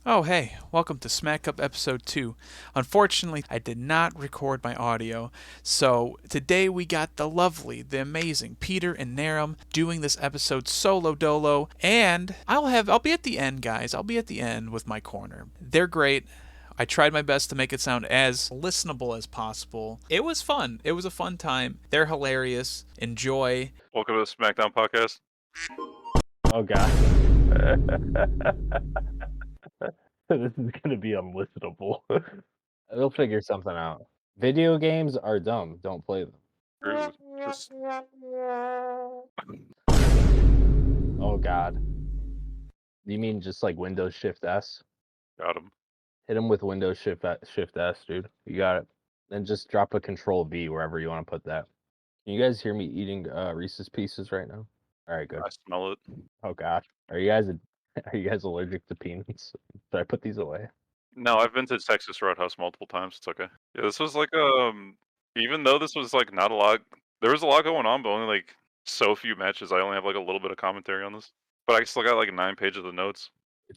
Oh, hey, welcome to Smack Up Episode 2. Unfortunately, I did not record my audio, so today we got the lovely, the amazing Peter and Naram doing this episode solo dolo, and I'll be at the end, guys. I'll be at the end with my corner. They're great. I tried my best to make it sound as listenable as possible. It was fun. It was a fun time. They're hilarious. Enjoy. Welcome to the Smackdown podcast. Oh god. This is gonna be unlistenable. We'll figure something out. Video games are dumb. Don't play them. Just Oh god. You mean just like Windows Shift S? got him. Hit them with Windows Shift S, dude. You got it. Then just drop a Control V wherever you want to put that. Can you guys hear me eating Reese's Pieces right now? All right, good. I smell it. Oh gosh. Are you guys allergic to peanuts? Should I put these away? No, I've been to Texas Roadhouse multiple times. It's okay. Yeah, this was like even though this was like not a lot, there was a lot going on, but only like so few matches. I only have like a little bit of commentary on this, but I still got like 9 pages of notes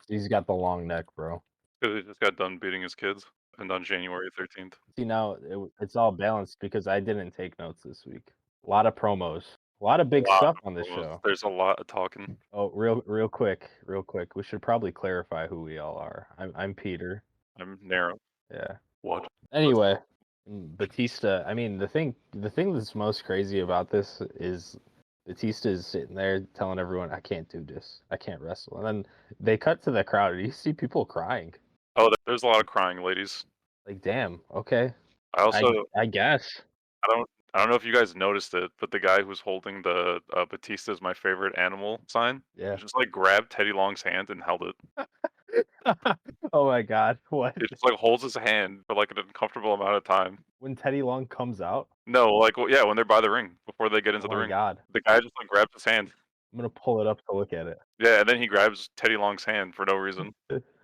He's got the long neck, bro. because he just got done beating his kids, and on January 13th. See, now it's all balanced because I didn't take notes this week. A lot of promos, a lot of big Lot stuff of on this promos. show. There's a lot of talking. Oh, real quick. We should probably clarify who we all are. I'm Peter. I'm narrow. Yeah. What? Anyway, Batista. I mean, the thing that's most crazy about this is Batista is sitting there telling everyone, "I can't do this. I can't wrestle." And then they cut to the crowd, and you see people crying. Oh, there's a lot of crying, ladies. Like, damn. Okay. I also I guess. I don't know if you guys noticed it, but the guy who's holding the Batista is my favorite animal sign Yeah. just like grabbed Teddy Long's hand and held it. Oh my god, what? It just like holds his hand for like an uncomfortable amount of time. When Teddy Long comes out? No, like yeah, when they're by the ring before they get into Oh the my ring, god. the guy just like grabs his hand. I'm gonna pull it up to look at it. Yeah, and then he grabs Teddy Long's hand for no reason,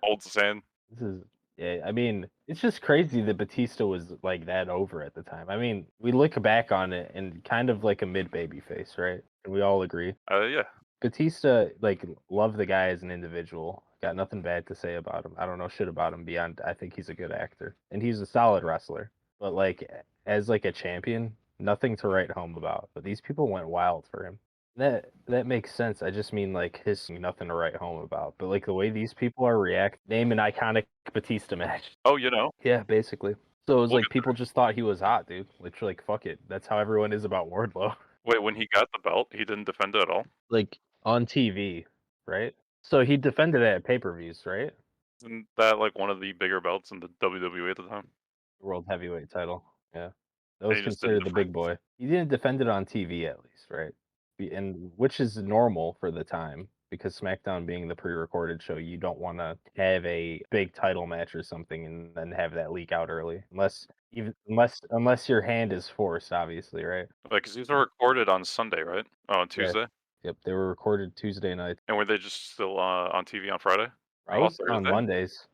holds his hand. This is yeah, I mean, it's just crazy that Batista was like that over at the time. I mean, we look back on it and kind of like a mid baby face, right? And we all agree. Yeah, Batista, like, loved the guy as an individual. Got nothing bad to say about him. I don't know shit about him beyond I think he's a good actor. And he's a solid wrestler. But like as like a champion, nothing to write home about. But these people went wild for him. That makes sense. I just mean like his nothing to write home about. But like the way these people are react, name an iconic Batista match. Oh, you know. Yeah, basically. So it was We'll like get people just thought he was hot, dude. Literally, like, fuck it. That's how everyone is about Wardlow. Wait, when he got the belt, he didn't defend it at all. Like on TV, right? So he defended it at pay-per-views, right? Isn't that like one of the bigger belts in the WWE at the time? World heavyweight title. Yeah. That And was he just didn't considered the defend big boy. He didn't defend it on TV at least, right? And which is normal for the time because SmackDown being the pre-recorded show, you don't want to have a big title match or something and then have that leak out early, unless your hand is forced, obviously, right? Like, 'cause these were recorded on Sunday, right? Oh, on Yeah. Tuesday. Yep, they were recorded Tuesday night. And were they just still on TV on Friday? Or Raw was on Thursday? Mondays.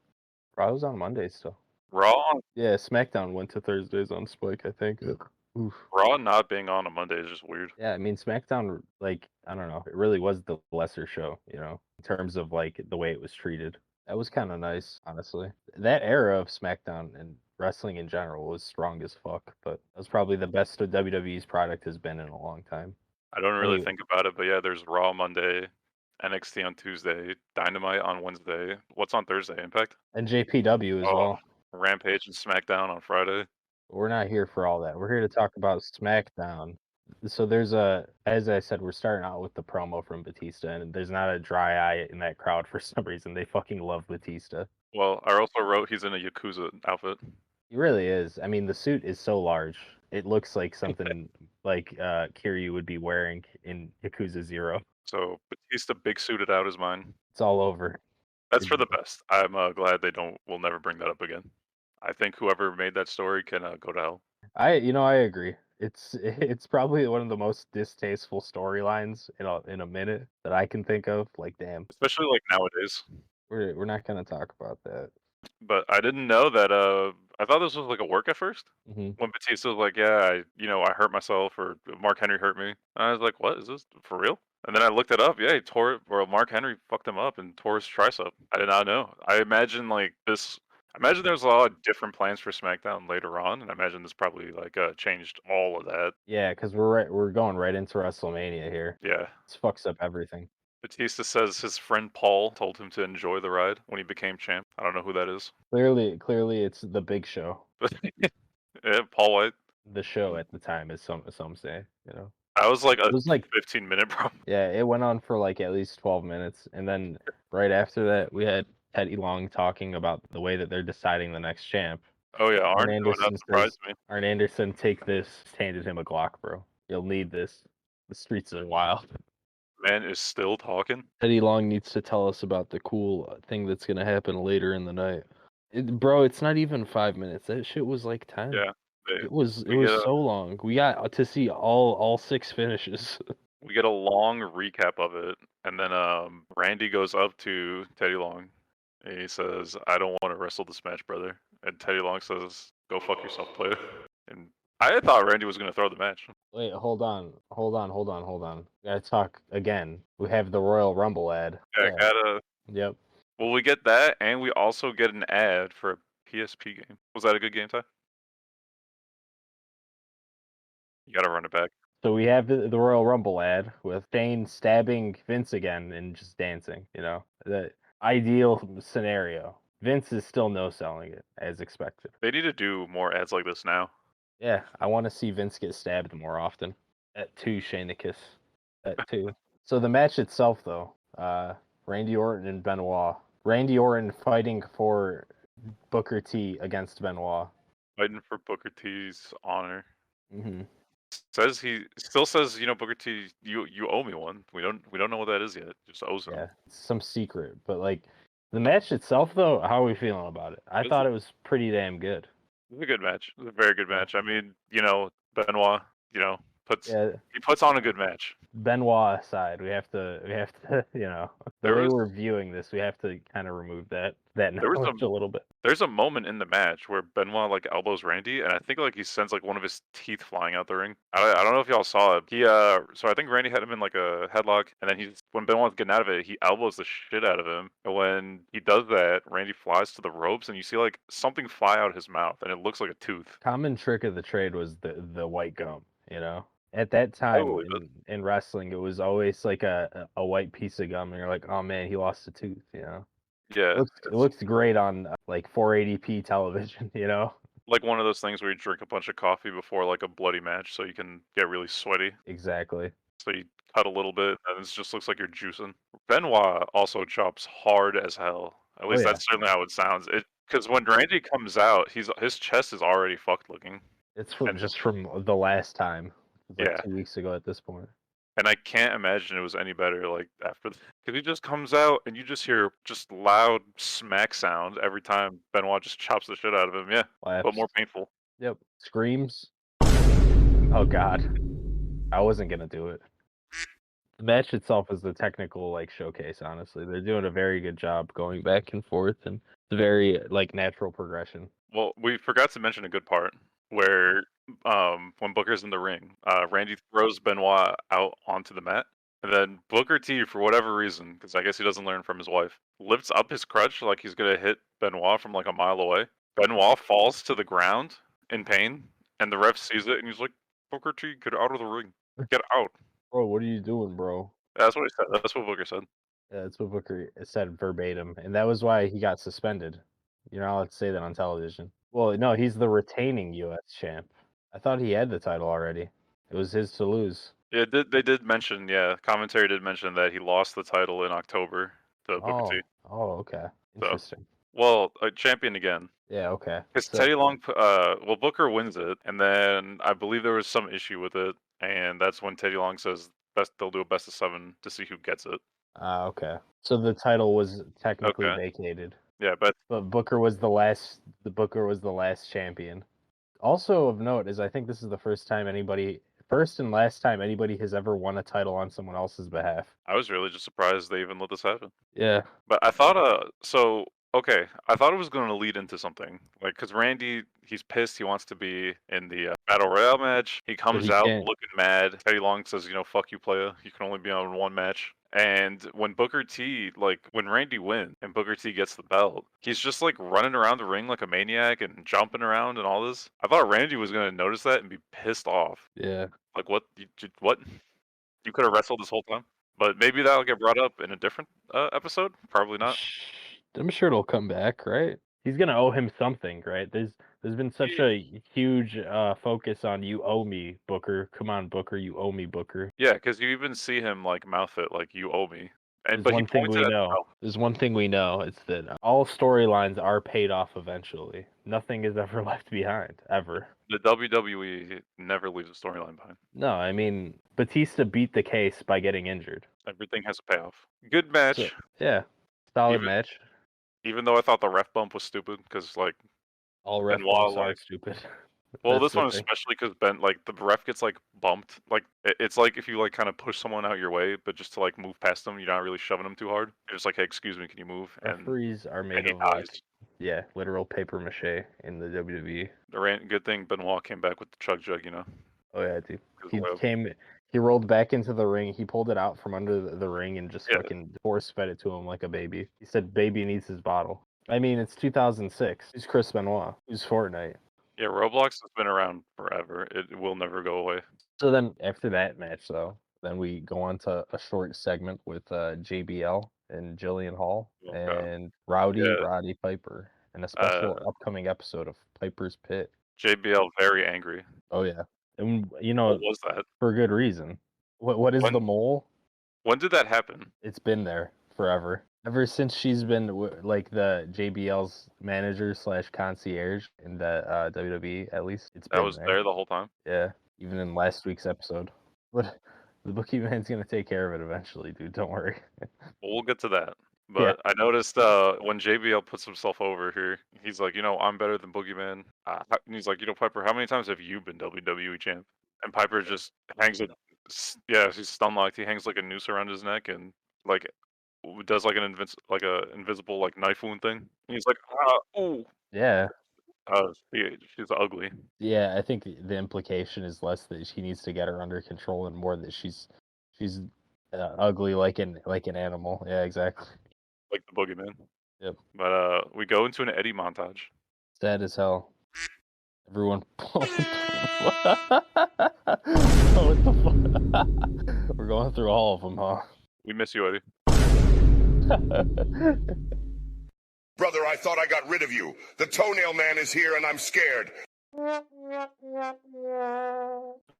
Raw was on Mondays still. Raw on Yeah, SmackDown went to Thursdays on Spike, I think. Oof. Raw not being on a Monday is just weird. Yeah, I mean SmackDown, like, I don't know, it really was the lesser show, in terms of like the way it was treated. That was kind of nice, honestly. That era of SmackDown and wrestling in general was strong as fuck, but that was probably the best that WWE's product has been in a long time. I don't really Anyway. think about it, but yeah, there's Raw Monday, NXT on Tuesday, Dynamite on Wednesday. What's on Thursday? Impact? And JPW as Oh, well. Rampage and SmackDown on Friday. We're not here for all that. We're here to talk about SmackDown. So as I said, we're starting out with the promo from Batista, and there's not a dry eye in that crowd for some reason. They fucking love Batista. Well, I also wrote he's in a Yakuza outfit. He really is. I mean, the suit is so large. It looks like something like Kiryu would be wearing in Yakuza 0. So Batista big suited out is mine. It's all over. That's for the best. I'm glad will never bring that up again. I think whoever made that story can go to hell. I agree. It's probably one of the most distasteful storylines in a minute that I can think of. Like, damn, Especially like nowadays. we're not gonna talk about that. But I didn't know that. I thought this was like a work at first. Hmm. When Batista was like, "Yeah, I hurt myself," or "Mark Henry hurt me," I was like, "What is this for real?" And then I looked it up. Yeah, he tore or Mark Henry fucked him up and tore his tricep. I did not know. I imagine like this. I imagine there's a lot of different plans for SmackDown later on, and I imagine this probably like changed all of that. Yeah, because we're going right into WrestleMania here. Yeah. This fucks up everything. Batista says his friend Paul told him to enjoy the ride when he became champ. I don't know who that is. Clearly, it's the Big Show. But yeah, Paul White. The show at the time, as some say. You know, I was like a it was like 15-minute bro. yeah, it went on for like at least 12 minutes, and then right after that, we had Teddy Long talking about the way that they're deciding the next champ. Oh yeah, Arn Arn would not Anderson surprise says, me. Arn Anderson, take this. Handed him a Glock, bro. You'll need this. The streets are wild. Man is still talking. Teddy Long needs to tell us about the cool thing that's gonna happen later in the night. Bro, it's not even 5 minutes. That shit was like 10. Yeah. It was we get a- so long. We got to see all 6 finishes. We get a long recap of it, and then Randy goes up to Teddy Long, and he says, "I don't want to wrestle this match, brother." And Teddy Long says, "Go fuck yourself, player." And I thought Randy was gonna throw the match. Wait, hold on. We gotta talk again. We have the Royal Rumble ad. Yeah, gotta. Yep. Well, we get that, and we also get an ad for a PSP game. Was that a good game, Ty? You gotta run it back. So we have the Royal Rumble ad with Shane stabbing Vince again and just dancing, you know? The ideal scenario. Vince is still no selling it, as expected. They need to do more ads like this now. Yeah, I want to see Vince get stabbed more often. At 2, Shanicus. At 2. So the match itself, though, Randy Orton and Benoit. Randy Orton fighting for Booker T against Benoit. Fighting for Booker T's honor. Mm-hmm. Says he still says, Booker T, you owe me one. We don't know what that is yet. Just owes him. Yeah, it's some secret. But like the match itself, though, how are we feeling about it? I thought it was pretty damn good. It was a good match. It was a very good match. I mean, Benoit, puts Yeah, he puts on a good match. Benoit aside, we have to, the There way was- we're viewing this, we have to kind of remove that There was knowledge a little bit. There's a moment in the match where Benoit like elbows Randy, and I think like he sends like one of his teeth flying out the ring. I don't know if y'all saw it. So I think Randy had him in like a headlock, and then when Benoit's getting out of it, he elbows the shit out of him. And when he does that, Randy flies to the ropes, and you see like something fly out his mouth, and it looks like a tooth. Common trick of the trade was the white gum. At that time in wrestling, it was always like a white piece of gum, and you're like, oh man, he lost a tooth. Yeah, It looks great on like 480p television. Like one of those things where you drink a bunch of coffee before like a bloody match, so you can get really sweaty. Exactly. So you cut a little bit, and it just looks like you're juicing. Benoit also chops hard as hell. At least that's certainly how it sounds. Because when Randy comes out, his chest is already fucked looking. It's just from the last time. It's like Yeah. 2 weeks ago at this point. And I can't imagine it was any better like after, because he just comes out and you just hear just loud smack sound every time Benoit just chops the shit out of him. Yeah, Laughs. but more painful. Yep. Screams. Oh god. I wasn't gonna do it. The match itself is the technical like showcase, honestly. They're doing a very good job going back and forth, and it's a very like natural progression. Well, we forgot to mention a good part where when Booker's in the ring, Randy throws Benoit out onto the mat, and then Booker T, for whatever reason, because I guess he doesn't learn from his wife, lifts up his crutch like he's gonna hit Benoit from like a mile away. Benoit falls to the ground in pain, and the ref sees it, and he's like, "Booker T, get out of the ring, get out." Bro, what are you doing, bro? That's what he said. That's what Booker said. Yeah, that's what Booker said verbatim, and that was why he got suspended. You're not allowed to say that on television. Well, no, he's the retaining U.S. champ. I thought he had the title already. It was his to lose. Yeah, they did mention. Yeah, commentary did mention that he lost the title in October to Booker T. Oh, okay. Interesting. Well, a champion again. Yeah, okay. Because Teddy Long, Booker wins it, and then I believe there was some issue with it, and that's when Teddy Long says they'll do a best of 7 to see who gets it. Okay. So the title was technically vacated. Yeah, but Booker was the last. The Booker was the last champion. Also of note is I think this is the first and last time anybody has ever won a title on someone else's behalf. I was really just surprised they even let this happen. Yeah. But I thought, so Okay, I thought it was going to lead into something. Like, because Randy, he's pissed. He wants to be in the Battle Royale match. He comes he out can't. looking mad. Teddy Long says, fuck you, playa. You can only be on one match. And when Booker T, like, when Randy wins and Booker T gets the belt, he's just, like, running around the ring like a maniac and jumping around and all this. I thought Randy was going to notice that and be pissed off. Yeah. Like, what? What? You could have wrestled this whole time? But maybe that'll get brought up in a different episode. Probably not. I'm sure it'll come back, right? He's gonna owe him something, right? There's been such a huge focus on you owe me, Booker. Come on, Booker, you owe me, Booker. Yeah, because you even see him like mouth it like you owe me, There's but he one thing points we it at know. himself. There's one thing we know. It's that all storylines are paid off eventually. Nothing is ever left behind, ever. The WWE never leaves a storyline behind. No, I mean Batista beat the case by getting injured. Everything has a payoff. Good match. So, yeah, solid Even- match. Even though I thought the ref bump was stupid, because like All ref Benoit, bumps are like- stupid. well, That's this the one thing. especially because like the ref gets like bumped. Like it's like if you like kind of push someone out your way, but just to like move past them, you're not really shoving them too hard. You're just like, hey, excuse me, can you move? And Referees are made he of like, dies. yeah, literal paper mache in the WWE. Good thing Benoit came back with the chug jug, Oh yeah, dude. Because He rolled back into the ring. He pulled it out from under the ring and just Yeah. fucking force fed it to him like a baby. He said, "Baby needs his bottle." I mean, it's 2006. Who's Chris Benoit? Who's Fortnite? Yeah, Roblox has been around forever. It will never go away. So then after that match, though, then we go on to a short segment with JBL and Jillian Hall Oh, God. and Roddy Yeah. Piper and a special upcoming episode of Piper's Pit. JBL very angry. Oh yeah, and What was that? for good reason. What is When- the mole? When did that happen? It's been there forever. Ever since she's been like the JBL's manager / concierge in the WWE, at least it's been That was there the whole time. Yeah, even in last week's episode. But the boogeyman's gonna take care of it eventually, dude. Don't worry. Well, we'll get to that. But Yeah. I noticed when JBL puts himself over here, he's like, I'm better than Boogeyman. And he's like, Piper, how many times have you been WWE champ? And Piper just hangs it. Yeah, he's stun locked. He hangs like a noose around his neck and like does like an invisible like knife wound thing. And he's like, ooh. Yeah. She's ugly. Yeah, I think the implication is less that he needs to get her under control and more that she's ugly like an animal. Yeah, exactly. Like the Boogeyman. Yep. But we go into an Eddie montage. Sad as hell. Everyone. What the fuck? We're going through all of them, huh? We miss you, Eddie. Brother, I thought I got rid of you. The toenail man is here and I'm scared.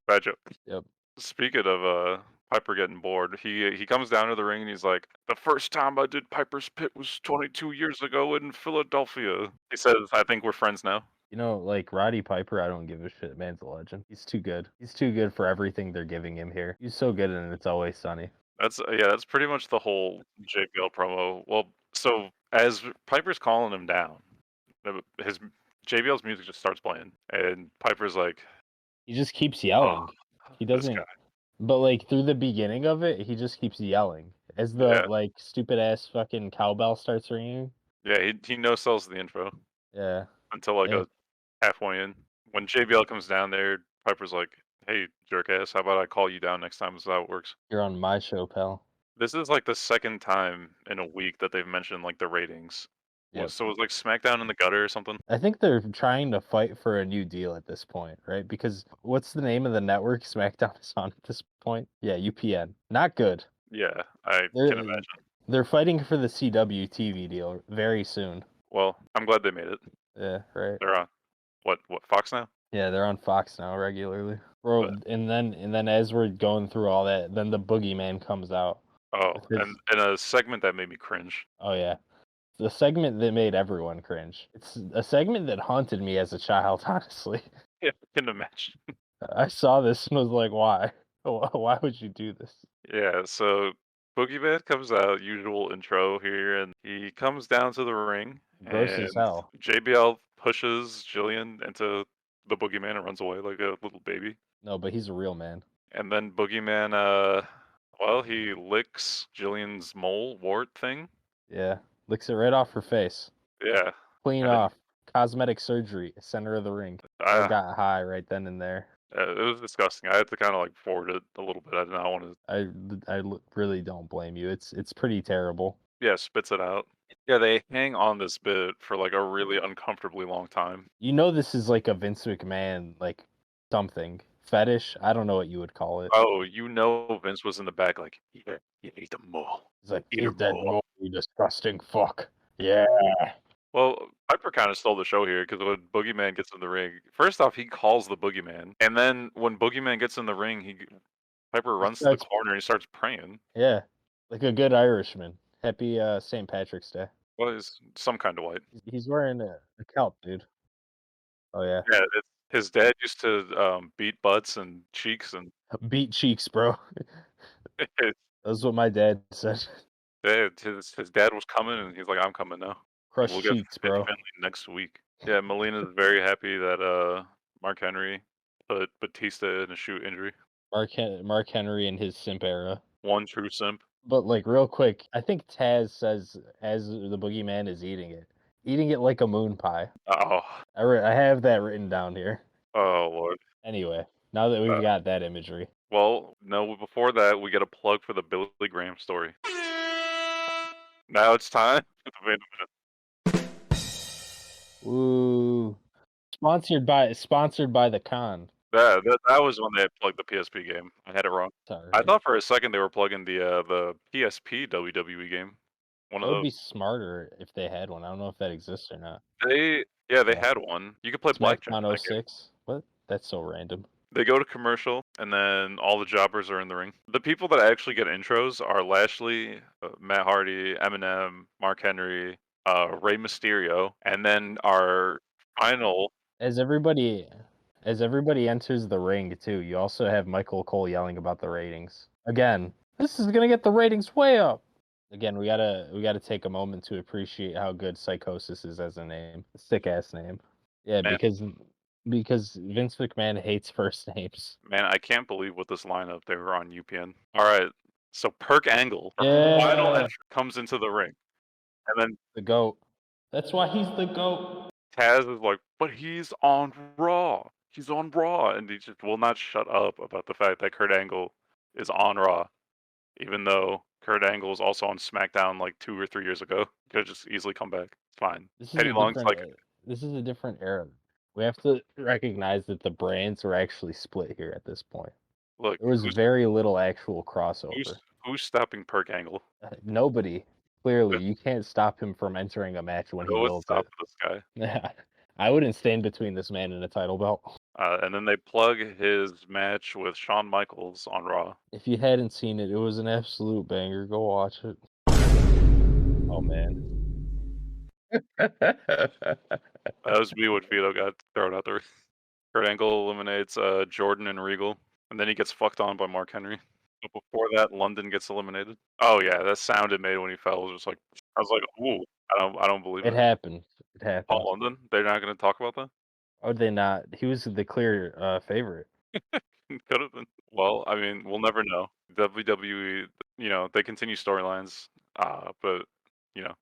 Bad joke. Yep. Speaking of Piper getting bored, he comes down to the ring and he's like, the first time I did Piper's Pit was 22 years ago in Philadelphia. He says, I think we're friends now. Like Roddy Piper, I don't give a shit. Man's a legend. He's too good. He's too good for everything they're giving him here. He's so good and It's Always Sunny. That's pretty much the whole JBL promo. Well, so as Piper's calling him down, his JBL's music just starts playing, and Piper's like, he just keeps yelling. He doesn't. This guy. But like through the beginning of it, he just keeps yelling as the like stupid ass fucking cowbell starts ringing. Yeah, he no sells the intro. Yeah. Until like a halfway in, when JBL comes down there, Piper's like, hey, jerk ass, how about I call you down next time? This is how it works. You're on my show, pal. This is like the second time in a week that they've mentioned like the ratings. Yep. So it was like Smackdown in the gutter or something. I think they're trying to fight for a new deal at this point, right? Because what's the name of the network Smackdown is on at this point? Yeah, UPN. Not good. Yeah, I can imagine. They're fighting for the CW TV deal very soon. Well, I'm glad they made it. Yeah, right. They're on what Fox now? Yeah, they're on Fox now regularly. Bro, and then as we're going through all that, then the Boogeyman comes out. Oh, and a segment that made me cringe. Oh yeah. The segment that made everyone cringe. It's a segment that haunted me as a child, honestly. Yeah, I can imagine. I saw this and was like, why? Why would you do this? Yeah, so Boogeyman comes out, usual intro here, and he comes down to the ring. Gross as hell. JBL pushes Jillian into the Boogeyman and runs away like a little baby. No, but he's a real man. And then Boogeyman, he licks Jillian's mole wart thing. Yeah, licks it right off her face. Yeah. Clean And then- off. Cosmetic surgery. Center of the ring. I got high right then and there. It was disgusting. I had to kind of like forward it a little bit. I did not want to. I really don't blame you. It's pretty terrible. Yeah, spits it out. Yeah, they hang on this bit for like a really uncomfortably long time. You know this is like a Vince McMahon like something fetish. I don't know what you would call it. Oh, Vince was in the back like, yeah, you ate them all. He's like, Eat eat 'em that all." mole, you disgusting fuck. Yeah. Well, Piper kind of stole the show here because when Boogeyman gets in the ring, first off, he calls the Boogeyman, and then when Boogeyman gets in the ring, Piper runs to the starts- corner and he starts praying. Yeah. Like a good Irishman. Happy St. Patrick's Day. Well, he's some kind of white. He's wearing a kelp, dude. Oh yeah. Yeah, his dad used to beat butts and cheeks, and Beat cheeks, bro. That's what my dad said. his dad was coming, and he's like, "I'm coming now. Crush We'll get cheeks, fit bro. Finley next week." Yeah, Melina's very happy that Mark Henry put Batista in a shoe injury. Mark Henry and his simp era. One true simp. But like real quick, I think Taz says as the boogeyman is eating it like a moon pie. Oh, I have that written down here. oh Lord. Anyway, now that we've got that imagery, Well, no, before that, we get a plug for the Billy Graham story. Now it's time for the main event. ooh, sponsored by the con. That was when they had plugged the PSP game. I had it wrong. Sorry, I thought for a second they were plugging the PSP WWE game. One that of would be those. smarter if they had one. I don't know if that exists or not. They had one. You could play blackjack. in Smackdown that game. 06. What? That's so random. They go to commercial, and then all the jobbers are in the ring. The people that actually get intros are Lashley, Matt Hardy, Eminem, Mark Henry, Rey Mysterio, and then our final. As everybody enters the ring too, you also have Michael Cole yelling about the ratings. Again, this is gonna get the ratings way up. Again, we gotta take a moment to appreciate how good Psychosis is as a name. Sick ass name. Yeah, Man. because Vince McMahon hates first names. Man, I can't believe with this lineup they were on UPN. All right, so Perc Angle, Yeah. final entry, comes into the ring, and then The GOAT. That's why he's the GOAT. Taz is like, "But he's on Raw. He's on Raw," and he just will not shut up about the fact that Kurt Angle is on Raw, even though Kurt Angle is also on SmackDown like 2 or 3 years ago. He could just easily come back. It's fine. Teddy Long's like, this is a different era. We have to recognize that the brands are actually split here at this point. "Look, There was very little actual crossover. who's stopping Perc Angle? Nobody. Clearly, you can't stop him from entering a match when he Go wills stop it. this guy." Yeah, I wouldn't stand between this man and a title belt. And then they plug his match with Shawn Michaels on Raw. If you hadn't seen it, it was an absolute banger. Go watch it. Oh man. That was me when Vito got thrown out there. Kurt Angle eliminates Jordan and Regal, and then he gets fucked on by Mark Henry. But before that, London gets eliminated. Oh yeah, that sound it made when he fell was just like, I was like, ooh, I don't believe It it. happened. It happened. Paul London, they're not going to talk about that. Are they not? He was the clear favorite. Could have been. Well, I mean, we'll never know. WWE, they continue storylines, but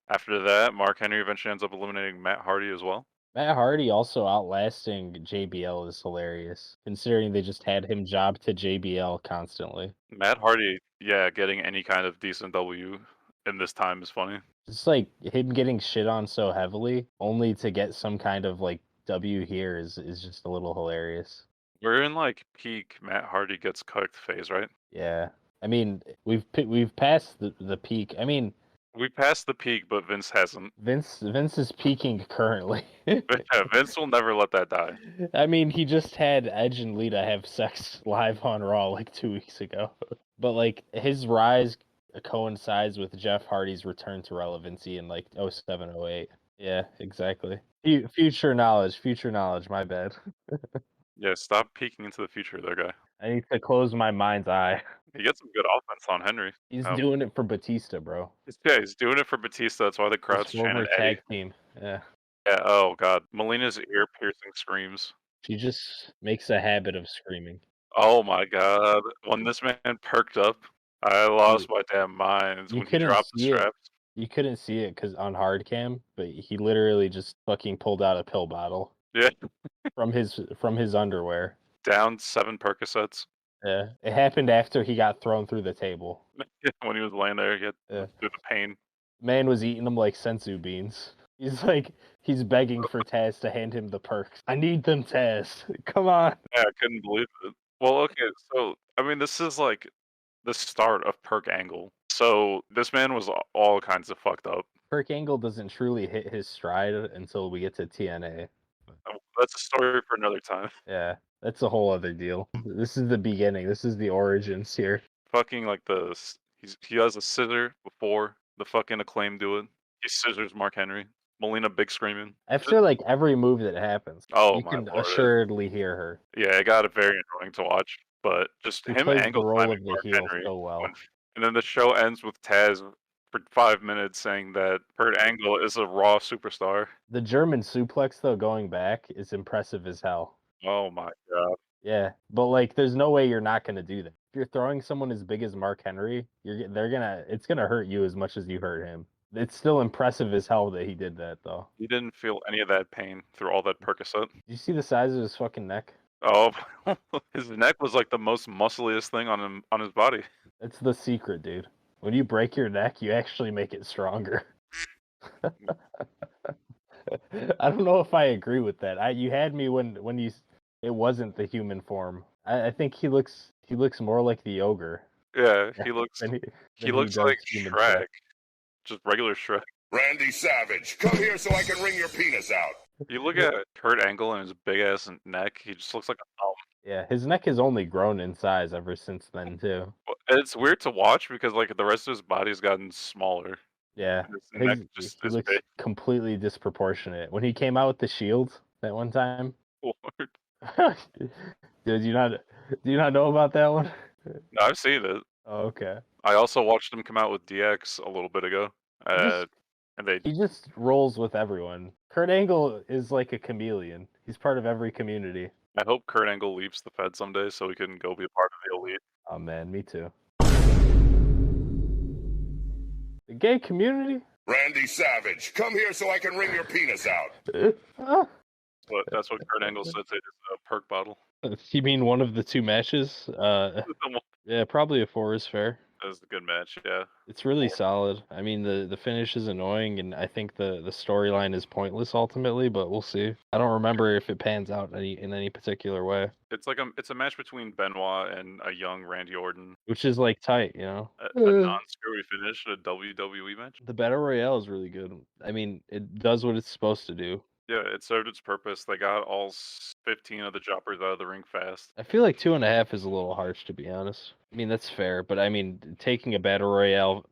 after that, Mark Henry eventually ends up eliminating Matt Hardy as well. Matt Hardy also outlasting JBL is hilarious, considering they just had him job to JBL constantly. Matt Hardy, yeah, getting any kind of decent W in this time is funny. It's like him getting shit on so heavily, only to get some kind of like W here is just a little hilarious. We're in like peak Matt Hardy gets cooked phase, right? Yeah, I mean we've passed the peak. I mean we passed the peak, but Vince hasn't. Vince is peaking currently. Vince will never let that die. I mean, he just had Edge and Lita have sex live on Raw like 2 weeks ago. But like his rise coincides with Jeff Hardy's return to relevancy in like 07, 08. Yeah, exactly. Future knowledge, my bad. Yeah, stop peeking into the future there, guy. I need to close my mind's eye. He gets some good offense on Henry. He's doing it for Batista, bro. Yeah, he's doing it for Batista. That's why the crowd's chanting Eddie. Tag team. Yeah. Yeah. Oh God, Melina's ear-piercing screams. She just makes a habit of screaming. Oh my God! When this man perked up, I lost my damn mind. You When he dropped the straps. You couldn't see it because on hard cam, but he literally just fucking pulled out a pill bottle Yeah, from his underwear. down 7 Percocets. Yeah, it happened after he got thrown through the table. When he was laying there, he had Yeah. through the pain. Man was eating them like senzu beans. He's begging for Taz to hand him the perks. I need them, Taz. Come on. Yeah, I couldn't believe it. Well, okay, so I mean, this is like the start of Perc Angle. So this man was all kinds of fucked up. Perk Angle doesn't truly hit his stride until we get to TNA. That's a story for another time. Yeah, that's a whole other deal. This is the beginning. This is the origins here. Fucking like he has a scissor before the fucking Acclaim do it. He scissors Mark Henry. Melina big screaming. After like every move that happens, Oh you my can lord! assuredly hear her. Yeah, it got very annoying to watch. But just She him plays the angle role climbing of the Mark heel Henry, so well. and then the show ends with Taz for 5 minutes saying that Kurt Angle is a Raw superstar. The German suplex though, going back, is impressive as hell. Oh my god! Yeah, but like, there's no way you're not gonna do that. If you're throwing someone as big as Mark Henry, it's gonna hurt you as much as you hurt him. It's still impressive as hell that he did that though. He didn't feel any of that pain through all that Percocet. Did you see the size of his fucking neck? Oh, his neck was like the most muscliest thing on his body. That's the secret, dude. When you break your neck, you actually make it stronger. I don't know if I agree with that. You had me when it wasn't the human form. I think he looks more like the ogre. Yeah, he looks than he than looks does like human Shrek, flesh. just regular Shrek. Randy Savage, come here so I can wring your penis out. You look at Kurt Angle and his big ass neck; he just looks like a thumb. Yeah, his neck has only grown in size ever since then too. And it's weird to watch because like the rest of his body's gotten smaller. Yeah, And his neck he just is looks big. completely disproportionate. When he came out with the shield that one time, Lord. did you not know about that one? No, I've seen it. Oh, okay. I also watched him come out with DX a little bit ago, and they He just rolls with everyone. Kurt Angle is like a chameleon. He's part of every community. I hope Kurt Angle leaves the Fed someday so he can go be a part of the Elite. Oh man, me too. The gay community? Randy Savage, come here so I can wring your penis out. But that's what Kurt Angle said to his Perc bottle. You mean one of the two matches? Yeah, probably a 4 is fair. That was a good match, yeah. It's really solid. I mean, the finish is annoying, and I think the storyline is pointless ultimately, but we'll see. I don't remember if it pans out in any particular way, It's like it's a match between Benoit and a young Randy Orton. which is like tight, you know. A non-screwy finish, a WWE match. The Battle Royale is really good. I mean, it does what it's supposed to do. Yeah, it served its purpose. They got all 15 of the jobbers out of the ring fast. I feel like 2.5 is a little harsh, to be honest. I mean, that's fair, but I mean, taking a battle royale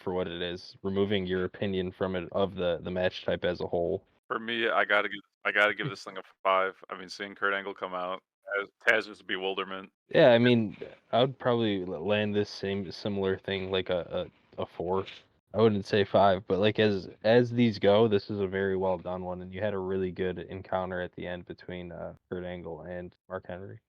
for what it is, removing your opinion from it of the match type as a whole. For me, I gotta give this thing a 5. I mean, seeing Kurt Angle come out as Taz's bewilderment. Yeah, I mean, I would probably land this similar thing like a 4. I wouldn't say 5, but like as these go, this is a very well done one, and you had a really good encounter at the end between Kurt Angle and Mark Henry.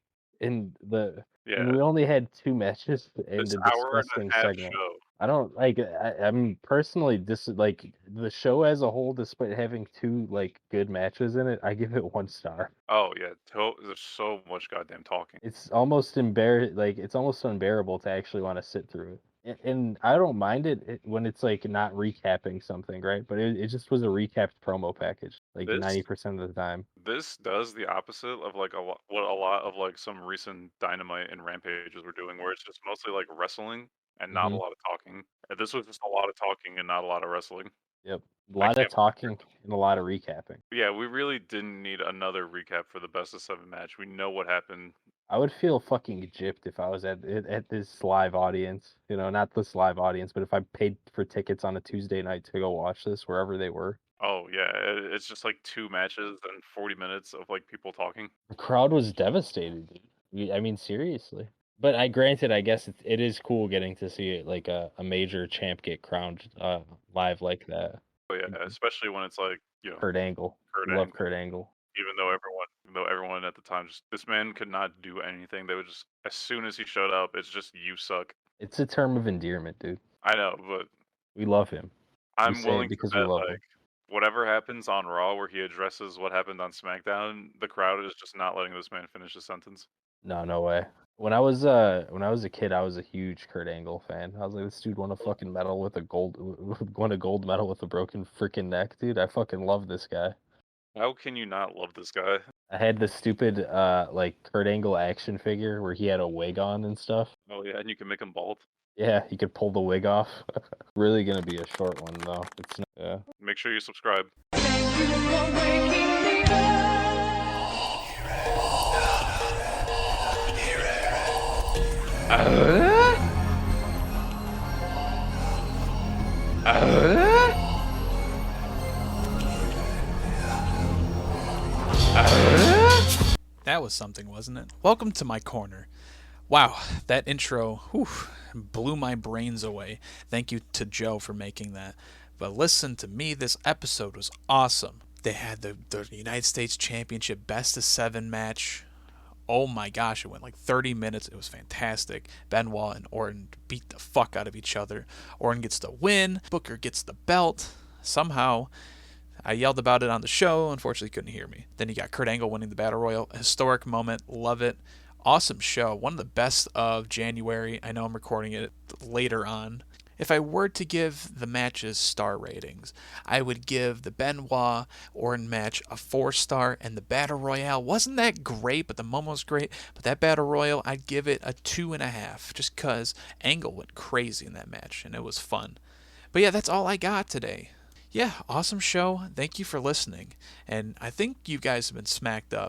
And we only had 2 matches in This the hour and disgusting a half segment. show. I don't like. I'm personally like the show as a whole, despite having 2 like good matches in it. I give it 1 star. Oh yeah, there's so much goddamn talking. It's almost it's almost unbearable to actually want to sit through it. And I don't mind it when it's like not recapping something, right? But it just was a recapped promo package, like 90% of the time. This does the opposite of like what a lot of like some recent Dynamite and Rampages were doing, where it's just mostly like wrestling and not a lot of talking. And this was just a lot of talking and not a lot of wrestling. Yep, a lot of talking and a lot of recapping. Yeah, we really didn't need another recap for the best of 7 match. We know what happened. I would feel fucking gypped if I was at this live audience. You know, not this live audience, but if I paid for tickets on a Tuesday night to go watch this wherever they were. Oh yeah, it's just like 2 matches and 40 minutes of like people talking. The crowd was devastated, dude. I mean, seriously. But I guess it is cool getting to see it like a major champ get crowned live like that. Oh yeah, especially when it's like, you know, Kurt Angle. Love Kurt Angle. Even though everyone at the time this man could not do anything. They would just, as soon as he showed up, it's just, you suck. It's a term of endearment, dude. I know, but We love him. I'm say it willing to because we bet, love him. like, whatever happens on Raw where he addresses what happened on SmackDown, the crowd is just not letting this man finish his sentence. No way. When I was a kid, I was a huge Kurt Angle fan. I was like, this dude won a fucking medal with won a gold medal with a broken freaking neck, dude. I fucking love this guy. How can you not love this guy? I had the stupid like Kurt Angle action figure where he had a wig on and stuff. Oh yeah, and you can make him bald. Yeah, he could pull the wig off. Really gonna be a short one though. It's not, yeah. Make sure you subscribe. That was something, wasn't it? Welcome to my corner. Wow, that intro blew my brains away. Thank you to Joe for making that. But listen to me, this episode was awesome. They had the United States Championship Best of 7 match. Oh my gosh, it went like 30 minutes. It was fantastic. Benoit and Orton beat the fuck out of each other. Orton gets the win. Booker gets the belt. Somehow, I yelled about it on the show. Unfortunately, you couldn't hear me. Then you got Kurt Angle winning the Battle Royal. Historic moment. Love it. Awesome show. One of the best of January. I know I'm recording it later on. If I were to give the matches star ratings, I would give the Benoit Orton match a 4-star, and the Battle Royale wasn't that great, but the moment was great. But that Battle Royal, I'd give it a 2.5, just because Angle went crazy in that match, and it was fun. But yeah, that's all I got today. Yeah, awesome show. Thank you for listening. And I think you guys have been smacked up.